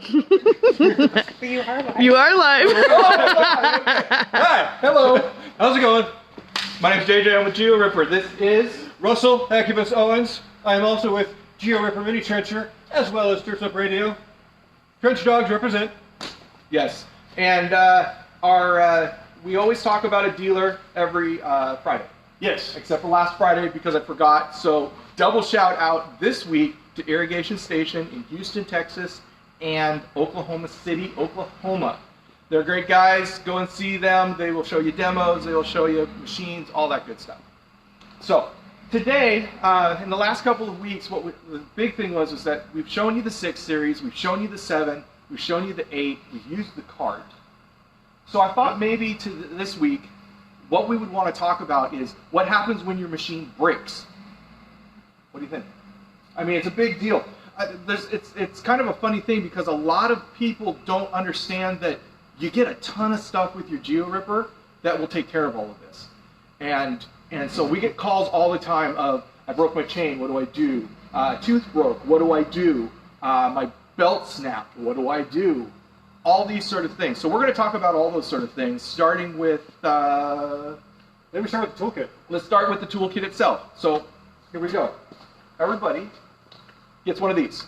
You are live. You are live. Hi, hello. How's it going? My name's JJ. I'm with GeoRipper. This is Russell Acubus Owens. I am also with GeoRipper Mini Trencher, as well as Turfs Up Radio. Trench Dogs represent. Yes. And we always talk about a dealer every Friday. Yes. Except for last Friday because I forgot. So double shout out this week to Irrigation Station in Houston, Texas, and Oklahoma City, Oklahoma. They're great guys. Go and see them. They will show you demos. They will show you machines, all that good stuff. So today, in the last couple of weeks, the big thing was that we've shown you the 6 series, we've shown you the 7, we've shown you the 8, we've used the cart. So I thought maybe this week, what we would want to talk about is what happens when your machine breaks. What do you think? I mean, it's a big deal. It's kind of a funny thing because a lot of people don't understand that you get a ton of stuff with your GeoRipper that will take care of all of this. And so we get calls all the time of, I broke my chain, what do I do? Tooth broke, what do I do? My belt snapped, what do I do? All these sort of things. So we're going to talk about all those sort of things, starting with... Maybe start with the toolkit. Let's start with the toolkit itself. So here we go. Everybody gets one of these.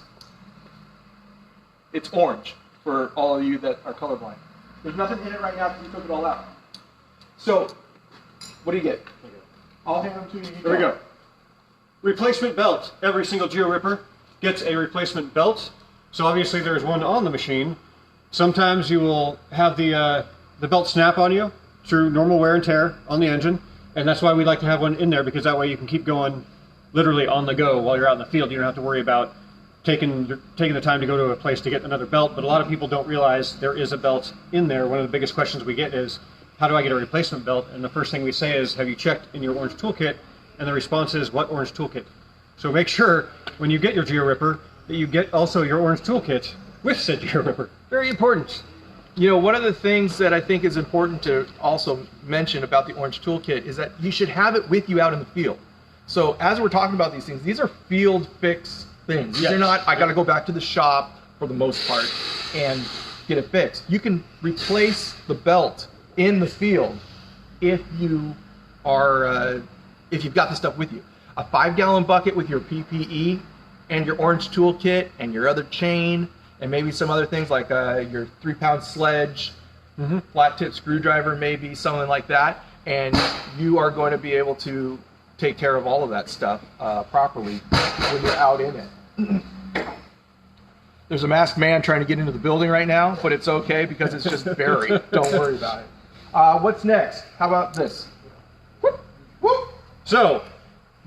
It's orange for all of you that are colorblind. There's nothing in it right now because we took it all out. So, what do you get? I'll hand them to you. There we go. Replacement belt. Every single GeoRipper gets a replacement belt. So obviously there's one on the machine. Sometimes you will have the belt snap on you through normal wear and tear on the engine, and that's why we like to have one in there, because that way you can keep going literally on the go while you're out in the field. You don't have to worry about taking the time to go to a place to get another belt. But a lot of people don't realize there is a belt in there. One of the biggest questions we get is, how do I get a replacement belt? And the first thing we say is, have you checked in your orange toolkit? And the response is, what orange toolkit? So make sure when you get your GeoRipper that you get also your orange toolkit with said GeoRipper. Very important. You know, one of the things that I think is important to also mention about the orange toolkit is that you should have it with you out in the field. So as we're talking about these things, these are field fix things. These are not, I got to go back to the shop for the most part and get it fixed. You can replace the belt in the field if you are, if you've got the stuff with you. A 5-gallon bucket with your PPE and your orange toolkit and your other chain and maybe some other things like your 3-pound sledge, flat tip screwdriver, maybe something like that, and you are going to be able to take care of all of that stuff properly when you're out in it. There's a masked man trying to get into the building right now, but it's okay because it's just buried. Don't worry about it. What's next? How about this? Whoop, whoop. So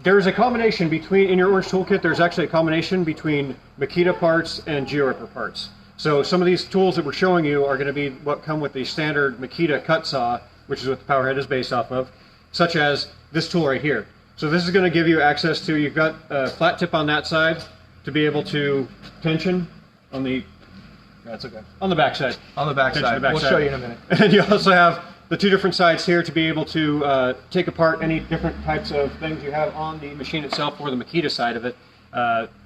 there's a combination between, in your orange toolkit, there's actually a combination between Makita parts and GeoRipper parts. So some of these tools that we're showing you are going to be what come with the standard Makita cut saw, which is what the power head is based off of, such as this tool right here. So this is going to give you access to, you've got a flat tip on that side to be able to tension on the, that's okay, on the back side. On the back side. We'll show you in a minute. And you also have the 2 different sides here to be able to take apart any different types of things you have on the machine itself or the Makita side of it,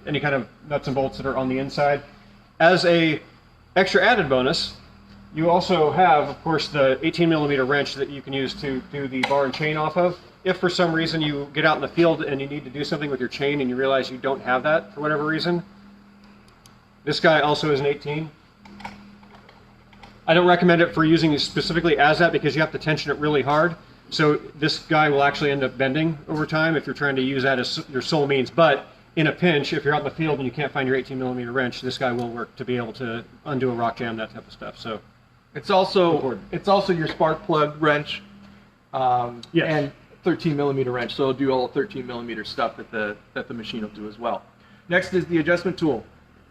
any kind of nuts and bolts that are on the inside. As a extra added bonus, you also have, of course, the 18mm wrench that you can use to do the bar and chain off of. If for some reason you get out in the field and you need to do something with your chain and you realize you don't have that for whatever reason, this guy also is an 18. I don't recommend it for using it specifically as that because you have to tension it really hard. So this guy will actually end up bending over time if you're trying to use that as your sole means. But in a pinch, if you're out in the field and you can't find your 18mm wrench, this guy will work to be able to undo a rock jam, that type of stuff. So it's also your spark plug wrench yes. and 13mm wrench. So it'll do all the 13mm stuff that the machine will do as well. Next is the adjustment tool.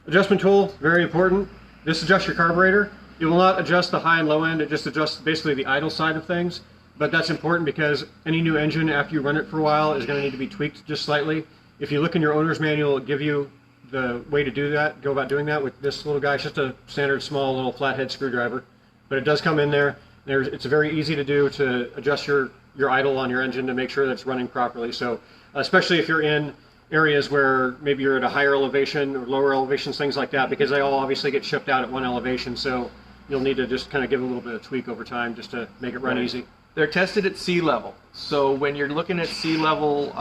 Adjustment tool, very important. This adjusts your carburetor. It will not adjust the high and low end, it just adjusts basically the idle side of things. But that's important because any new engine, after you run it for a while, is going to need to be tweaked just slightly. If you look in your owner's manual, it'll give you the way to do that, go about doing that with this little guy. It's just a standard small little flathead screwdriver. But it does come in there. It's very easy to do to adjust your idle on your engine to make sure that it's running properly. So especially if you're in areas where maybe you're at a higher elevation or lower elevations, things like that, because they all obviously get shipped out at one elevation. So you'll need to just kind of give a little bit of tweak over time just to make it run easy. They're tested at sea level. So when you're looking at sea level,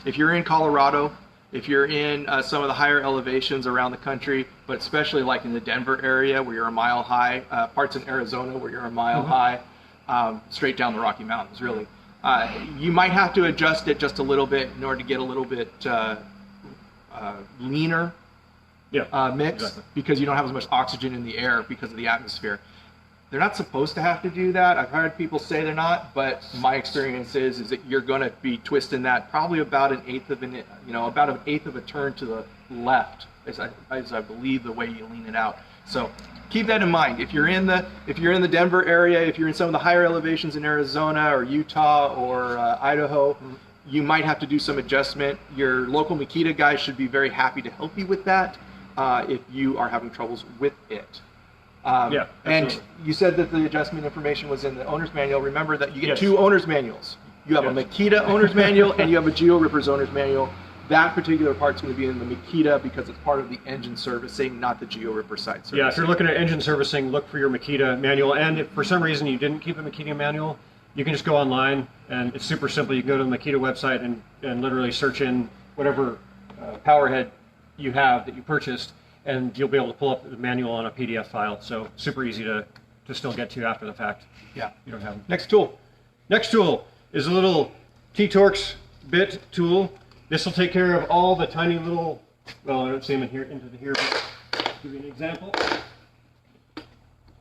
if you're in Colorado, if you're in some of the higher elevations around the country, but especially like in the Denver area where you're a mile high, parts in Arizona where you're a mile high, straight down the Rocky Mountains, really. You might have to adjust it just a little bit in order to get a little bit leaner mix, because you don't have as much oxygen in the air because of the atmosphere. They're not supposed to have to do that. I've heard people say they're not, but my experience is that you're going to be twisting that probably about an eighth of a turn to the left, as I believe the way you lean it out. So keep that in mind. If you're in the Denver area, if you're in some of the higher elevations in Arizona or Utah or Idaho, you might have to do some adjustment. Your local Makita guys should be very happy to help you with that if you are having troubles with it. And you said that the adjustment information was in the owner's manual. Remember that you get two owner's manuals. You have a Makita owner's manual and you have a GeoRipper's owner's manual. That particular part's going to be in the Makita because it's part of the engine servicing, not the GeoRipper side servicing. Yeah, if you're looking at engine servicing, look for your Makita manual. And if for some reason you didn't keep a Makita manual, you can just go online, and it's super simple. You can go to the Makita website and literally search in whatever power head you have that you purchased, and you'll be able to pull up the manual on a PDF file. So super easy to still get to after the fact. Yeah. You don't have them. Next tool. Next tool is a little Torx Bit Tool. This will take care of all the tiny little, well, I don't see them in here, but I'll give you an example.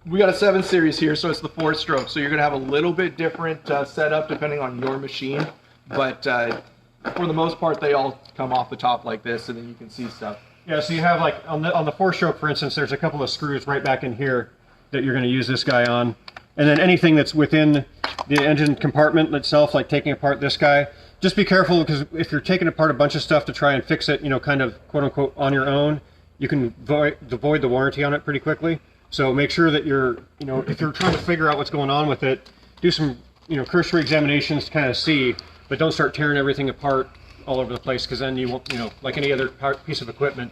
We got a 7 series here, so it's the 4-stroke. So you're going to have a little bit different setup depending on your machine. But for the most part, they all come off the top like this, and then you can see stuff. Yeah, so you have like, on the 4-stroke, for instance, there's a couple of screws right back in here that you're going to use this guy on. And then anything that's within the engine compartment itself, like taking apart this guy, just be careful, because if you're taking apart a bunch of stuff to try and fix it, kind of quote-unquote on your own, you can void the warranty on it pretty quickly. So make sure that you're, if you're trying to figure out what's going on with it, do some, cursory examinations to kind of see, but don't start tearing everything apart all over the place, because then you won't, like any other piece of equipment,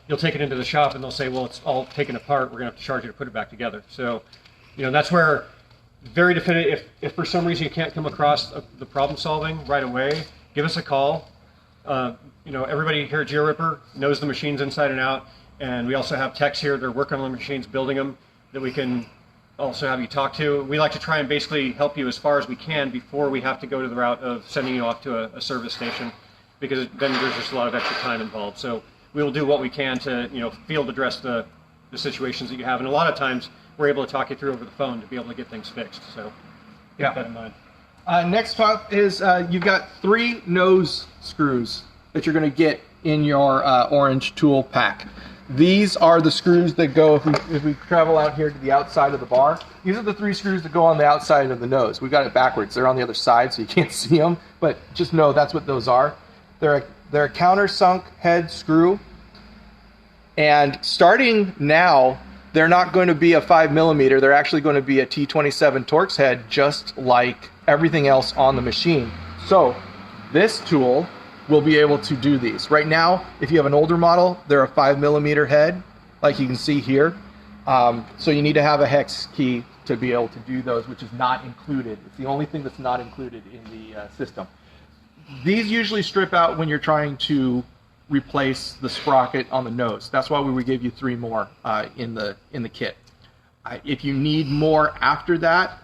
you'll take it into the shop and they'll say, well, it's all taken apart, we're going to have to charge you to put it back together. So, that's where very definitive, if for some reason you can't come across the problem solving right away, give us a call. Everybody here at GeoRipper knows the machines inside and out, and we also have techs here that are working on the machines, building them, that we can also have you talk to. We like to try and basically help you as far as we can before we have to go to the route of sending you off to a service station, because then there's just a lot of extra time involved. So we will do what we can to field address the situations that you have, and a lot of times we're able to talk you through over the phone to be able to get things fixed. So keep that in mind. Next up is you've got 3 nose screws that you're going to get in your orange tool pack. These are the screws that go, if we travel out here to the outside of the bar, these are the 3 screws that go on the outside of the nose. We've got it backwards. They're on the other side, so you can't see them, but just know that's what those are. They're a countersunk head screw, and starting now, they're not going to be a 5mm. They're actually going to be a T27 Torx head, just like everything else on the machine. So this tool will be able to do these. Right now, if you have an older model, they're a 5mm head, like you can see here. So you need to have a hex key to be able to do those, which is not included. It's the only thing that's not included in the system. These usually strip out when you're trying to replace the sprocket on the nose. That's why we would give you 3 more in the kit. If you need more after that,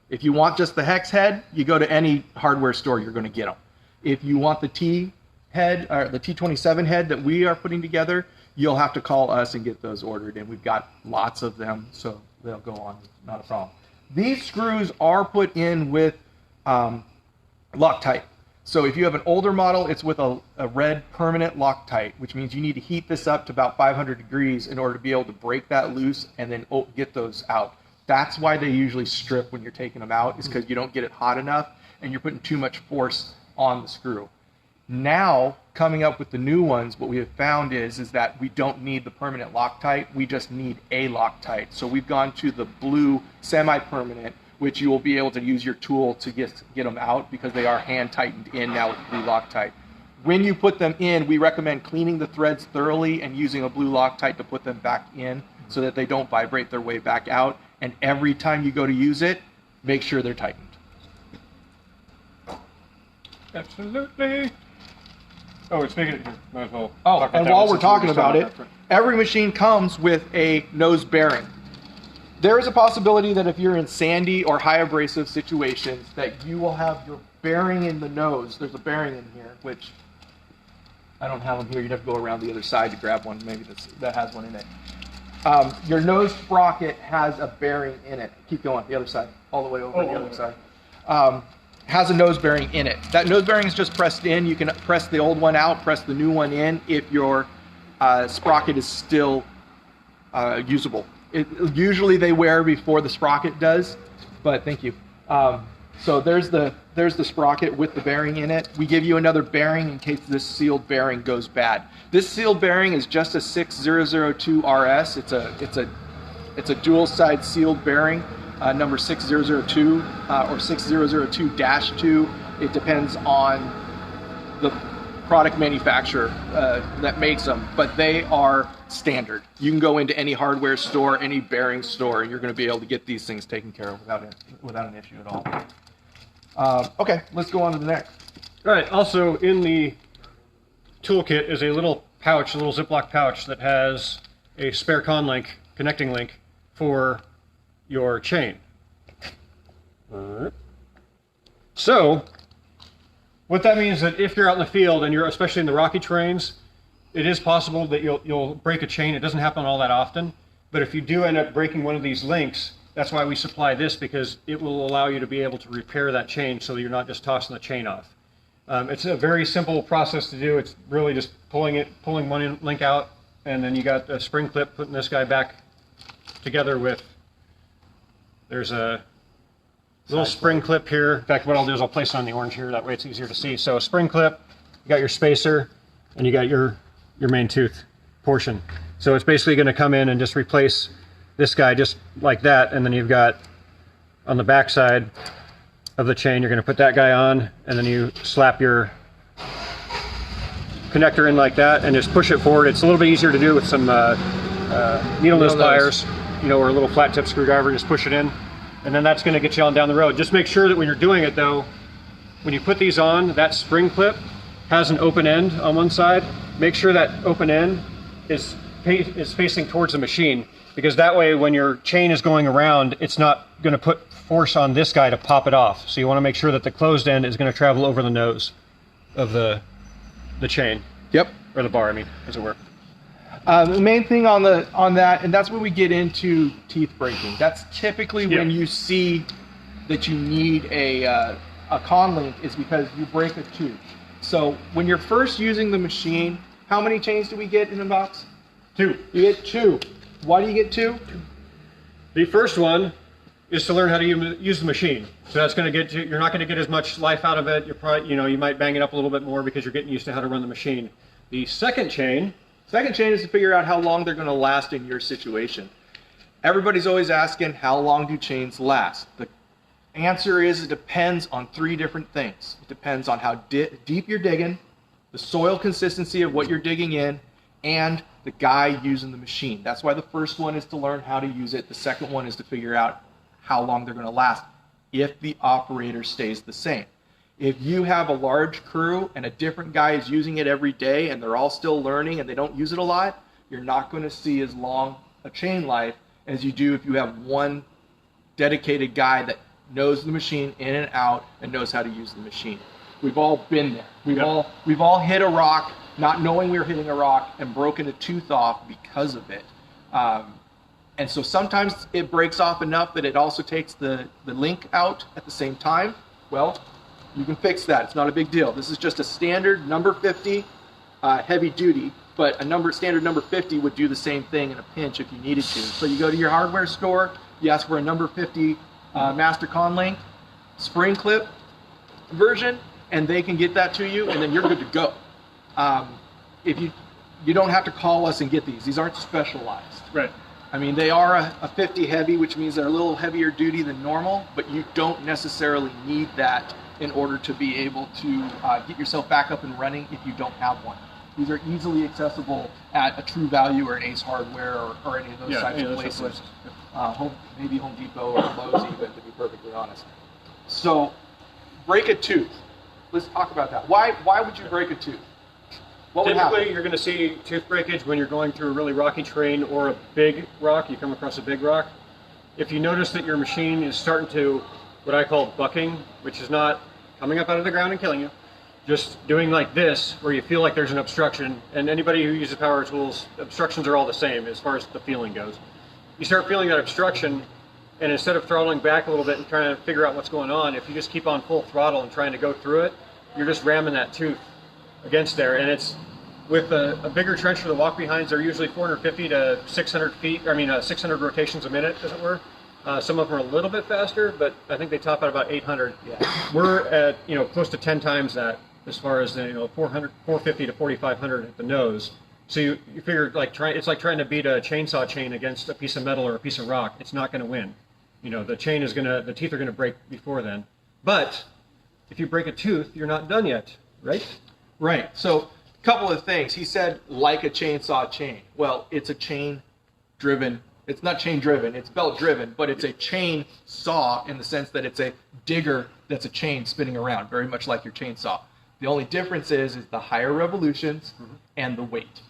if you want just the hex head, you go to any hardware store, you're going to get them. If you want the T head, or the T27 head that we are putting together, you'll have to call us and get those ordered, and we've got lots of them, so they'll go on, not a problem. These screws are put in with Loctite. So if you have an older model, it's with a red permanent Loctite, which means you need to heat this up to about 500 degrees in order to be able to break that loose and then get those out. That's why they usually strip when you're taking them out, is because you don't get it hot enough and you're putting too much force on the screw. Now, coming up with the new ones, what we have found is that we don't need the permanent Loctite, we just need a Loctite. So we've gone to the blue semi-permanent, which you will be able to use your tool to get them out, because they are hand tightened in now with blue Loctite. When you put them in, we recommend cleaning the threads thoroughly and using a blue Loctite to put them back in so that they don't vibrate their way back out. And every time you go to use it, make sure they're tightened. Absolutely. Oh, speaking of, might as well. Oh, and while we're talking about it, every machine comes with a nose bearing. There is a possibility that if you're in sandy or high abrasive situations that you will have your bearing in the nose. There's a bearing in here, which I don't have them here. You'd have to go around the other side to grab one. Maybe that has one in it. Your nose sprocket has a bearing in it. Keep going, the other side, all the way over the other side. Has a nose bearing in it. That nose bearing is just pressed in. You can press the old one out, press the new one in if your sprocket is still usable. Usually they wear before the sprocket does, but thank you. So there's the sprocket with the bearing in it. We give you another bearing in case this sealed bearing goes bad. This sealed bearing is just a 6002 RS. It's a dual side sealed bearing, number 6002 or 6002-2. It depends on the product manufacturer that makes them, but they are standard. You can go into any hardware store, any bearing store, and you're going to be able to get these things taken care of without an issue at all. Okay, let's go on to the next. All right, also in the toolkit is a little pouch, a little Ziploc pouch that has a spare connecting link for your chain. All right. So, what that means is that if you're out in the field and you're especially in the rocky terrains, it is possible that you'll break a chain. It doesn't happen all that often, but if you do end up breaking one of these links, that's why we supply this, because it will allow you to be able to repair that chain so that you're not just tossing the chain off. It's a very simple process to do. It's really just pulling one link out, and then you got a spring clip putting this guy back together with, there's a little spring clip here. In fact, what I'll do is I'll place it on the orange here, that way it's easier to see. So a spring clip, you got your spacer, and you got your main tooth portion. So it's basically going to come in and just replace this guy just like that, and then you've got on the back side of the chain, you're going to put that guy on, and then you slap your connector in like that and just push it forward. It's a little bit easier to do with some needle nose pliers, or a little flat tip screwdriver. Just push it in, and then that's going to get you on down the road. Just make sure that when you're doing it though, when you put these on, that spring clip has an open end on one side. Make sure that open end is facing towards the machine, because that way when your chain is going around, it's not going to put force on this guy to pop it off. So you want to make sure that the closed end is going to travel over the nose of the chain. Yep. Or the bar, I mean, as it were. The main thing on that, and that's when we get into teeth breaking. That's typically when you see that you need a con link, is because you break a tooth. So when you're first using the machine, how many chains do we get in the box? 2. You get 2. Why do you get 2? The first one is to learn how to use the machine. So that's going to get you, you're not going to get as much life out of it. You're probably, you might bang it up a little bit more because you're getting used to how to run the machine. The second chain is to figure out how long they're going to last in your situation. Everybody's always asking, how long do chains last? The answer is it depends on 3 different things. It depends on how deep you're digging, the soil consistency of what you're digging in, and the guy using the machine. That's why the first one is to learn how to use it. The second one is to figure out how long they're going to last if the operator stays the same. If you have a large crew and a different guy is using it every day and they're all still learning and they don't use it a lot, you're not going to see as long a chain life as you do if you have one dedicated guy that knows the machine in and out and knows how to use the machine. We've all been there. We've all hit a rock not knowing we were hitting a rock and broken a tooth off because of it. And so sometimes it breaks off enough that it also takes the link out at the same time. Well, you can fix that. It's not a big deal. This is just a standard number 50 heavy duty, but standard number 50 would do the same thing in a pinch if you needed to. So you go to your hardware store, you ask for a number 50 master con link, spring clip version, and they can get that to you, and then you're good to go. If you don't have to call us and get these. These aren't specialized. Right. I mean, they are a 50 heavy, which means they're a little heavier duty than normal, but you don't necessarily need that in order to be able to get yourself back up and running if you don't have one. These are easily accessible at a True Value or an Ace Hardware or any of those types of places. Maybe Home Depot or Lowe's even, to be perfectly honest. So, break a tooth. Let's talk about that. Why would you break a tooth? What would happen? Typically, you're going to see tooth breakage when you're going through a really rocky terrain or a big rock. You come across a big rock. If you notice that your machine is starting to, what I call bucking, which is not coming up out of the ground and killing you, just doing like this, where you feel like there's an obstruction, and anybody who uses power tools, obstructions are all the same as far as the feeling goes. You start feeling that obstruction, and instead of throttling back a little bit and trying to figure out what's going on, if you just keep on full throttle and trying to go through it, you're just ramming that tooth against there. And it's with a bigger trench for the walk behinds, they're usually 450 to 600 feet, 600 rotations a minute, as it were. Some of them are a little bit faster, but I think they top out about 800. Yeah. We're at close to 10 times that, as far as 450 to 4,500 at the nose. So you figure it's like trying to beat a chainsaw chain against a piece of metal or a piece of rock. It's not going to win. The teeth are going to break before then. But if you break a tooth, you're not done yet, right? Right. So, a couple of things. He said, like a chainsaw chain. Well, it's a chain-driven. It's not chain-driven. It's belt-driven, but it's a chain saw in the sense that it's a digger that's a chain spinning around, very much like your chainsaw. The only difference is the higher revolutions and the weight.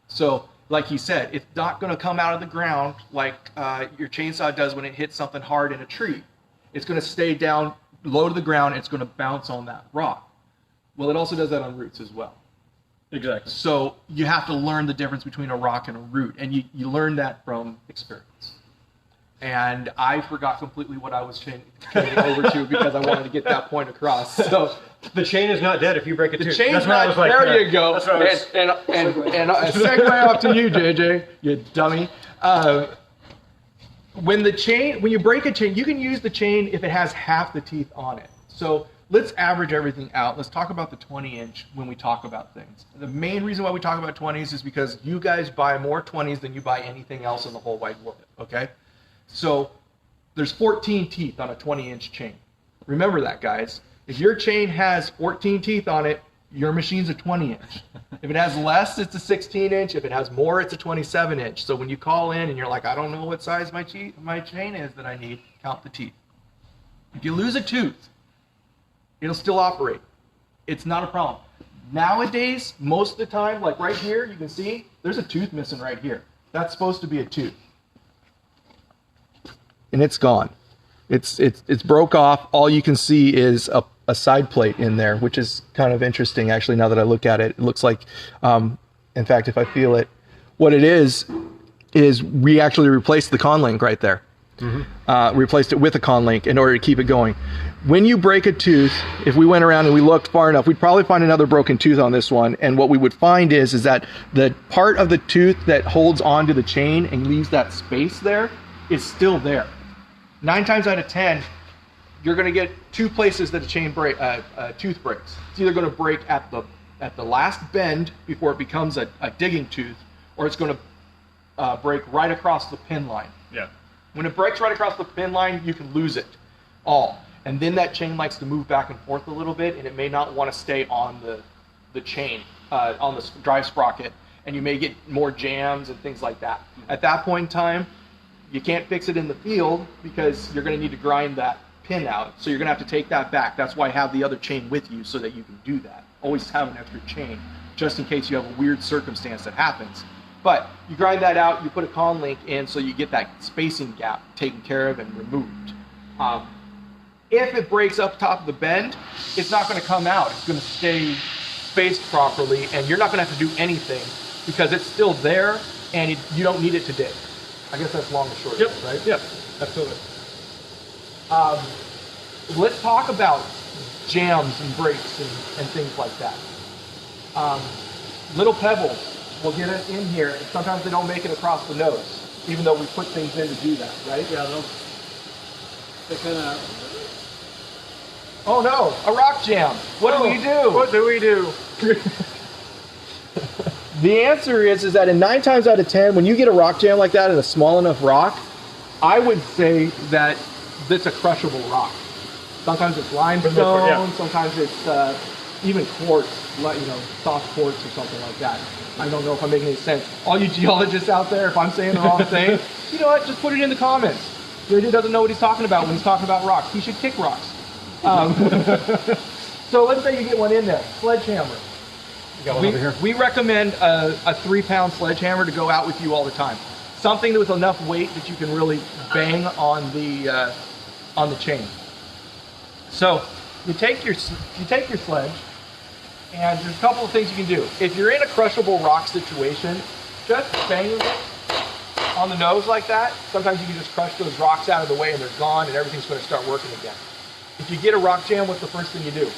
So, like he said, it's not going to come out of the ground like your chainsaw does when it hits something hard in a tree. It's going to stay down low to the ground, and it's going to bounce on that rock. Well, it also does that on roots as well. Exactly. So you have to learn the difference between a rock and a root, and you learn that from experience. And I forgot completely what I was changing over to because I wanted to get that point across. So the chain is not dead if you break a tooth. The chain's not. There you go. And a segue off to you, JJ, you dummy. When you break a chain, you can use the chain if it has half the teeth on it. So let's average everything out. Let's talk about the 20-inch when we talk about things. The main reason why we talk about 20s is because you guys buy more 20s than you buy anything else in the whole wide world, okay? So there's 14 teeth on a 20-inch chain. Remember that, guys. If your chain has 14 teeth on it, your machine's a 20-inch. If it has less, it's a 16-inch. If it has more, it's a 27-inch. So when you call in and you're like, I don't know what size my chain is that I need, count the teeth. If you lose a tooth, it'll still operate. It's not a problem. Nowadays, most of the time, like right here, you can see there's a tooth missing right here. That's supposed to be a tooth. And it's gone. It's broke off. All you can see is a side plate in there, which is kind of interesting, actually, now that I look at it. It looks like, in fact, if I feel it, what it is we actually replaced the con link right there. Replaced it with a con link in order to keep it going. When you break a tooth, if we went around and we looked far enough, we'd probably find another broken tooth on this one. And what we would find is that the part of the tooth that holds onto the chain and leaves that space there is still there. 9 times out of 10, you're going to get two places that a tooth breaks. It's either going to break at the last bend before it becomes a digging tooth, or it's going to break right across the pin line. Yeah. When it breaks right across the pin line, you can lose it all. And then that chain likes to move back and forth a little bit, and it may not want to stay on the chain, on the drive sprocket, and you may get more jams and things like that. At that point in time, you can't fix it in the field because you're going to need to grind that pin out. So you're going to have to take that back. That's why I have the other chain with you so that you can do that. Always have an extra chain just in case you have a weird circumstance that happens. But you grind that out, you put a con link in so you get that spacing gap taken care of and removed. If it breaks up top of the bend, it's not going to come out. It's going to stay spaced properly, and you're not going to have to do anything because it's still there and you don't need it to dig. I guess that's long and short of it, right? Yep, absolutely. Let's talk about jams and breaks and things like that. Little pebbles will get it in here, and sometimes they don't make it across the nose, even though we put things in to do that, right? Yeah, they kind of... Oh no, a rock jam. What do we do? What do we do? The answer is that in 9 times out of 10, when you get a rock jam like that in a small enough rock, I would say that it's a crushable rock. Sometimes it's limestone, sometimes it's even quartz, soft quartz or something like that. I don't know if I'm making any sense. All you geologists out there, if I'm saying the wrong thing, you know what, just put it in the comments. JJ doesn't know what he's talking about when he's talking about rocks. He should kick rocks. So let's say you get one in there, sledgehammer. We recommend a 3-pound sledgehammer to go out with you all the time. Something with enough weight that you can really bang on the chain. So you take your sledge, and there's a couple of things you can do. If you're in a crushable rock situation, just banging it on the nose like that, sometimes you can just crush those rocks out of the way and they're gone and everything's going to start working again. If you get a rock jam, what's the first thing you do?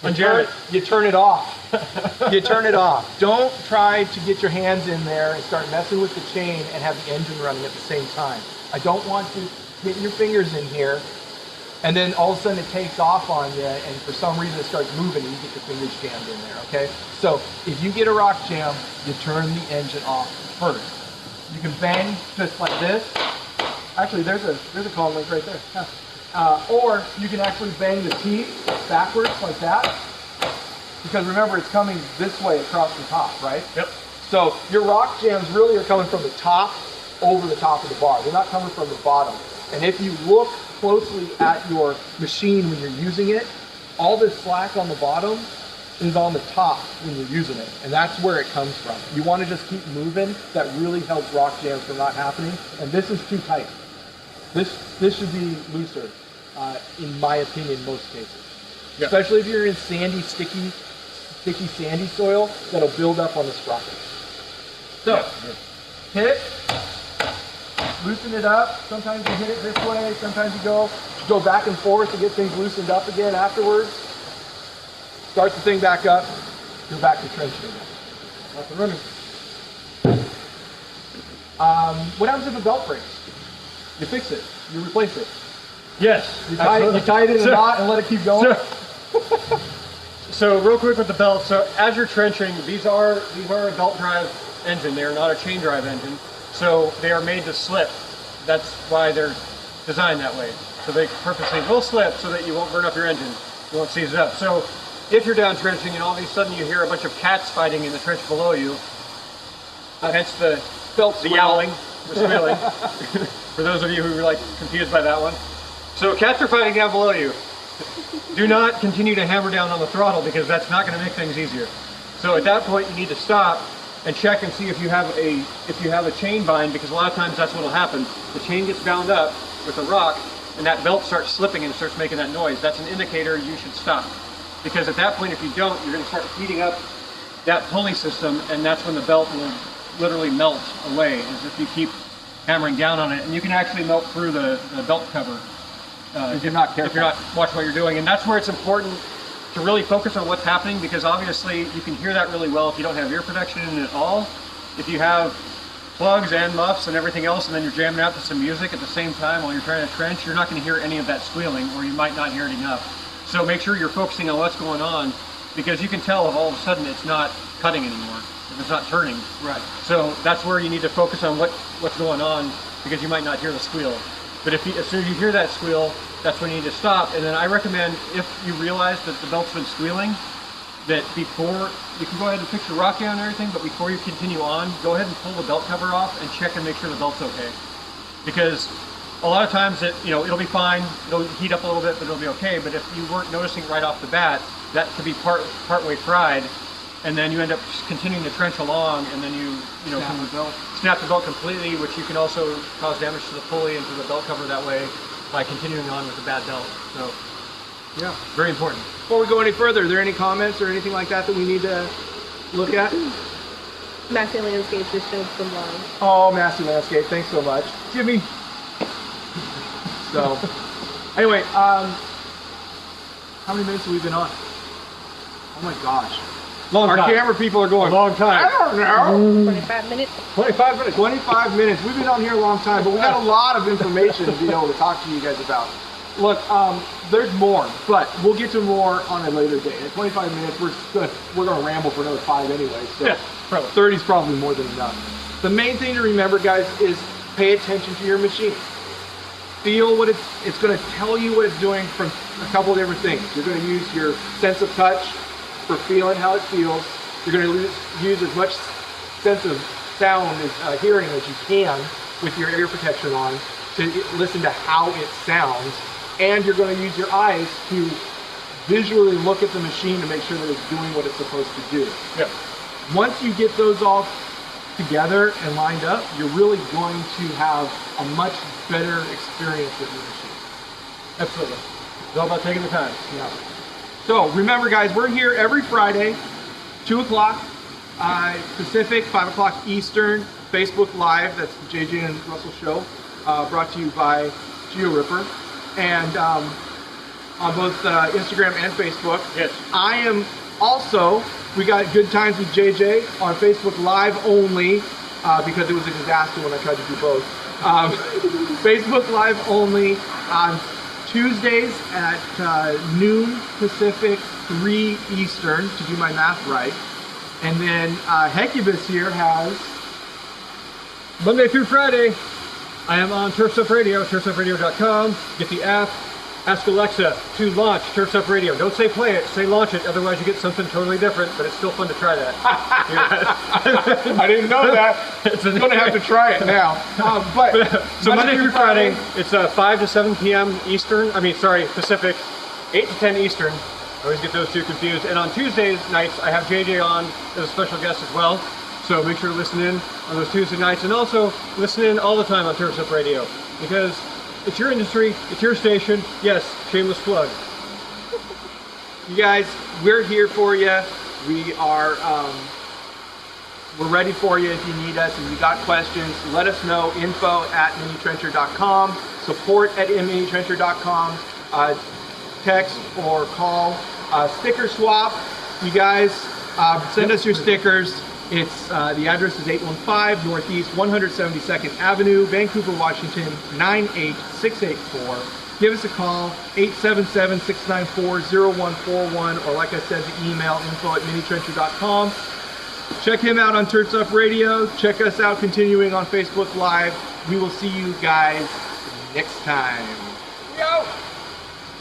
You turn it off. You turn it off. Don't try to get your hands in there and start messing with the chain and have the engine running at the same time. I don't want you getting your fingers in here and then all of a sudden it takes off on you and for some reason it starts moving and you get your fingers jammed in there, okay? So if you get a rock jam, you turn the engine off first. You can bang just like this. Actually, there's a column link right there. Or you can actually bang the teeth backwards like that. Because remember, it's coming this way across the top, right? Yep. So your rock jams really are coming from the top over the top of the bar. They're not coming from the bottom. And if you look closely at your machine when you're using it, all this slack on the bottom is on the top when you're using it. And that's where it comes from. You want to just keep moving. That really helps rock jams from not happening. And this is too tight. This should be looser, in my opinion, most cases. Yeah. Especially if you're in sandy, sticky, sandy soil that'll build up on the sprocket. So, hit it, loosen it up. Sometimes you hit it this way, sometimes you go back and forth to get things loosened up again afterwards. Start the thing back up, go back to trenching again. Up and running. What happens if a belt breaks? You fix it, you replace it. Yes, you tie it in a knot and let it keep going. So real quick with the belt, so as you're trenching, these are a belt drive engine. They are not a chain drive engine. So they are made to slip. That's why they're designed that way. So they purposely will slip so that you won't burn up your engine. You won't seize it up. So if you're down trenching and all of a sudden you hear a bunch of cats fighting in the trench below you, hence the yowling, the squealing, for those of you who were like confused by that one. So cats are fighting down below you. Do not continue to hammer down on the throttle because that's not going to make things easier. So at that point you need to stop and check and see if you have a chain bind, because a lot of times that's what will happen. The chain gets bound up with a rock and that belt starts slipping and starts making that noise. That's an indicator you should stop. Because at that point, if you don't, you're going to start heating up that pulley system, and that's when the belt will literally melt away, as if you keep hammering down on it. And you can actually melt through the belt cover if you're not watching what you're doing. And that's where it's important to really focus on what's happening, because obviously you can hear that really well if you don't have ear protection in at all. If you have plugs and muffs and everything else, and then you're jamming out to some music at the same time while you're trying to trench, you're not going to hear any of that squealing, or you might not hear it enough. So make sure you're focusing on what's going on, because you can tell if all of a sudden it's not cutting anymore, if it's not turning. Right. So that's where you need to focus on what's going on, because you might not hear the squeal. But as soon as you hear that squeal, that's when you need to stop. And then I recommend, if you realize that the belt's been squealing, that before, you can go ahead and fix your rock down and everything, but before you continue on, go ahead and pull the belt cover off and check and make sure the belt's okay. Because a lot of times it'll be fine, it'll heat up a little bit, but it'll be okay. But if you weren't noticing right off the bat, that could be partway fried, and then you end up just continuing to trench along, and then you snap the belt completely, which you can also cause damage to the pulley and to the belt cover that way by continuing on with a bad belt. So yeah, very important. Before we go any further, are there any comments or anything like that we need to look at? Massey Landscape just showed some love. Oh, Massey Landscape, thanks so much. Jimmy. So, anyway, how many minutes have we been on? Oh my gosh. Our camera people are going, a long time. I don't know. 25 minutes. 25 minutes. 25 minutes. We've been on here a long time, but we got a lot of information to be able to talk to you guys about. Look, there's more, but we'll get to more on a later day. At 25 minutes, we're going to ramble for another 5 anyway, so yeah, 30 is probably more than enough. The main thing to remember, guys, is pay attention to your machine. feel what it's going to tell you what it's doing from a couple of different things. You're going to use your sense of touch for feeling how it feels. You're going to use as much sense of sound and hearing as you can with your ear protection on to listen to how it sounds. And you're going to use your eyes to visually look at the machine to make sure that it's doing what it's supposed to do. Yep. Once you get those all together and lined up, you're really going to have a much better experience with your machine. Absolutely. It's all about taking the time. Yeah. So remember, guys, we're here every Friday, 2 o'clock Pacific, 5 o'clock Eastern, Facebook Live. That's the JJ and Russell Show, brought to you by GeoRipper, and on both Instagram and Facebook. Yes. I am also, we got Good Times with JJ on Facebook Live only, because it was a disaster when I tried to do both. Facebook Live only on Tuesdays at noon Pacific, 3 Eastern, to do my math right. And then Hecubus here has Monday through Friday, I am on Turfs Up Radio, turfsupradio.com. Get the app. Ask Alexa to launch Turfs Up Radio. Don't say play it, say launch it, otherwise you get something totally different, but it's still fun to try that. I didn't know that. I'm going to have to try it now. So Monday through Friday, it's 5 to 7 p.m. Eastern, Pacific, 8 to 10 Eastern. I always get those two confused. And on Tuesdays nights, I have JJ on as a special guest as well. So make sure to listen in on those Tuesday nights, and also listen in all the time on Turfs Up Radio, because it's your industry, it's your station. Yes, shameless plug. You guys, we're here for you. We are, we're ready for you if you need us. If you got questions, let us know. info@minitrencher.com, support@minitrencher.com, text or call. Sticker swap, you guys, send us your stickers. It's the address is 815 Northeast 172nd Avenue, Vancouver, Washington 98684. Give us a call, 877-694-0141, or like I said, the email info@minitrencher.com. Check him out on Turfs Up Radio. Check us out continuing on Facebook Live. We will see you guys next time. Yo!